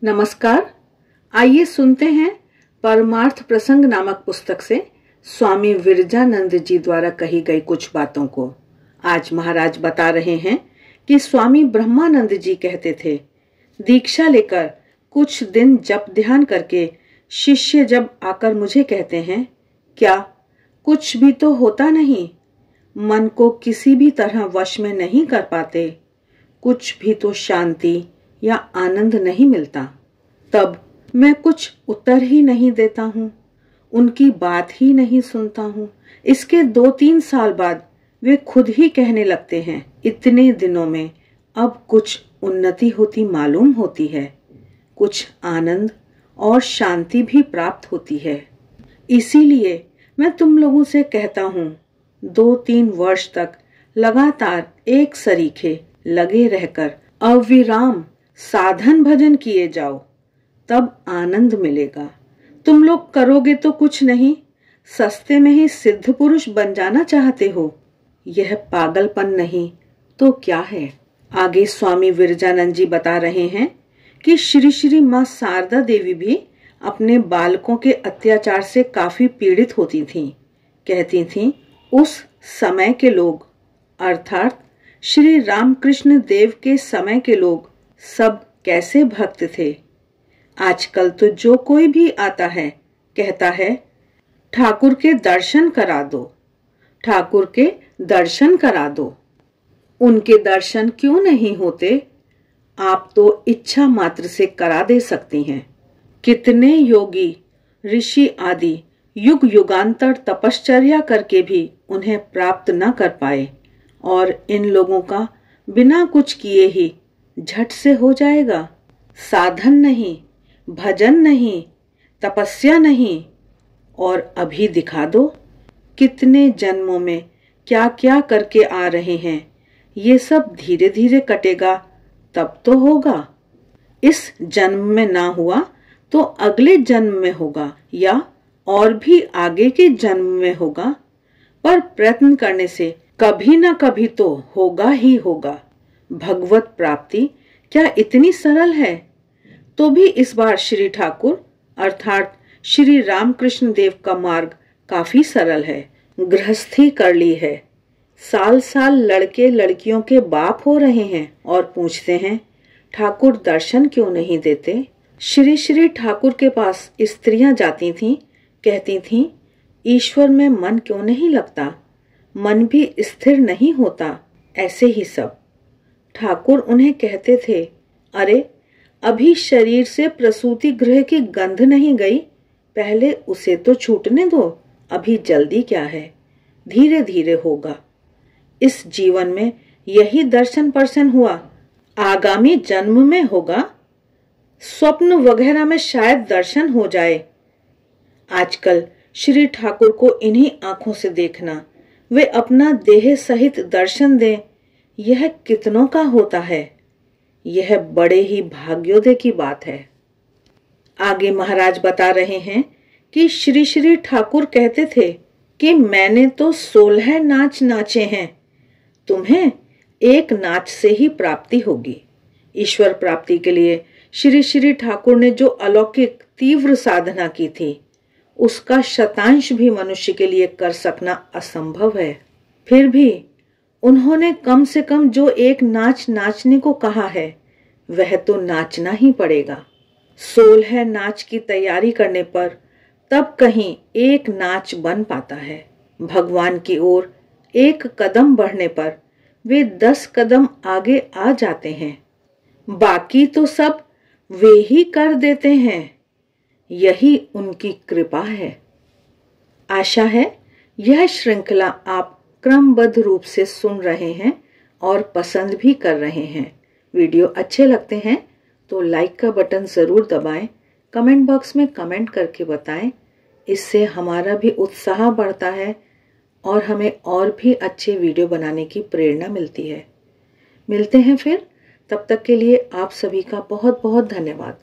नमस्कार। आइए सुनते हैं परमार्थ प्रसंग नामक पुस्तक से स्वामी विरजानंद जी द्वारा कही गई कुछ बातों को। आज महाराज बता रहे हैं कि स्वामी ब्रह्मानंद जी कहते थे, दीक्षा लेकर कुछ दिन जप ध्यान करके शिष्य जब आकर मुझे कहते हैं, क्या कुछ भी तो होता नहीं, मन को किसी भी तरह वश में नहीं कर पाते, कुछ भी तो शांति या आनंद नहीं मिलता, तब मैं कुछ उत्तर ही नहीं देता हूँ, उनकी बात ही नहीं सुनता हूँ। इसके 2-3 साल बाद वे खुद ही कहने लगते हैं, इतने दिनों में अब कुछ उन्नति होती मालूम होती है, कुछ आनंद और शांति भी प्राप्त होती है। इसीलिए मैं तुम लोगों से कहता हूँ, 2-3 वर्ष तक लगातार एक सरीखे लगे रहकर अविराम साधन भजन किए जाओ, तब आनंद मिलेगा। तुम लोग करोगे तो कुछ नहीं, सस्ते में ही सिद्ध पुरुष बन जाना चाहते हो। यह पागलपन नहीं तो क्या है। आगे स्वामी विरजानंद जी बता रहे हैं कि श्री श्री माँ शारदा देवी भी अपने बालकों के अत्याचार से काफी पीड़ित होती थीं। कहती थीं, उस समय के लोग अर्थात श्री रामकृष्ण देव के समय के लोग सब कैसे भक्त थे। आजकल तो जो कोई भी आता है कहता है, ठाकुर के दर्शन करा दो, ठाकुर के दर्शन करा दो। उनके दर्शन क्यों नहीं होते? आप तो इच्छा मात्र से करा दे सकती हैं। कितने योगी ऋषि आदि युग युगांतर तपश्चर्या करके भी उन्हें प्राप्त न कर पाए, और इन लोगों का बिना कुछ किए ही झट से हो जाएगा। साधन नहीं, भजन नहीं, तपस्या नहीं, और अभी दिखा दो कितने जन्मों में क्या क्या करके आ रहे हैं। ये सब धीरे धीरे कटेगा तब तो होगा। इस जन्म में ना हुआ तो अगले जन्म में होगा, या और भी आगे के जन्म में होगा, पर प्रयत्न करने से कभी ना कभी तो होगा ही होगा। भगवत प्राप्ति क्या इतनी सरल है? तो भी इस बार श्री ठाकुर अर्थात श्री रामकृष्ण देव का मार्ग काफी सरल है। गृहस्थी कर ली है, साल साल लड़के लड़कियों के बाप हो रहे हैं और पूछते हैं, ठाकुर दर्शन क्यों नहीं देते। श्री श्री ठाकुर के पास स्त्रियां जाती थीं, कहती थीं, ईश्वर में मन क्यों नहीं लगता, मन भी स्थिर नहीं होता। ऐसे ही सब ठाकुर उन्हें कहते थे, अरे अभी शरीर से प्रसूति गृह की गंध नहीं गई, पहले उसे तो छूटने दो, अभी जल्दी क्या है, धीरे धीरे होगा। इस जीवन में यही दर्शन पर्सन हुआ, आगामी जन्म में होगा। स्वप्न वगैरह में शायद दर्शन हो जाए। आजकल श्री ठाकुर को इन्हीं आंखों से देखना, वे अपना देह सहित दर्शन दें, यह कितनों का होता है। यह बड़े ही भाग्योदय की बात है। आगे महाराज बता रहे हैं कि श्री श्री ठाकुर कहते थे कि मैंने तो 16 नाच नाचे हैं, तुम्हें एक नाच से ही प्राप्ति होगी। ईश्वर प्राप्ति के लिए श्री श्री ठाकुर ने जो अलौकिक तीव्र साधना की थी, उसका शतांश भी मनुष्य के लिए कर सकना असंभव है। फिर भी उन्होंने कम से कम जो एक नाच नाचने को कहा है, वह तो नाचना ही पड़ेगा। 16 नाच की तैयारी करने पर तब कहीं एक नाच बन पाता है। भगवान की ओर एक कदम बढ़ने पर वे 10 कदम आगे आ जाते हैं। बाकी तो सब वे ही कर देते हैं। यही उनकी कृपा है। आशा है यह श्रृंखला आप क्रमबद्ध रूप से सुन रहे हैं और पसंद भी कर रहे हैं। वीडियो अच्छे लगते हैं तो लाइक का बटन जरूर दबाएं, कमेंट बॉक्स में कमेंट करके बताएं। इससे हमारा भी उत्साह बढ़ता है और हमें और भी अच्छे वीडियो बनाने की प्रेरणा मिलती है। मिलते हैं फिर, तब तक के लिए आप सभी का बहुत बहुत धन्यवाद।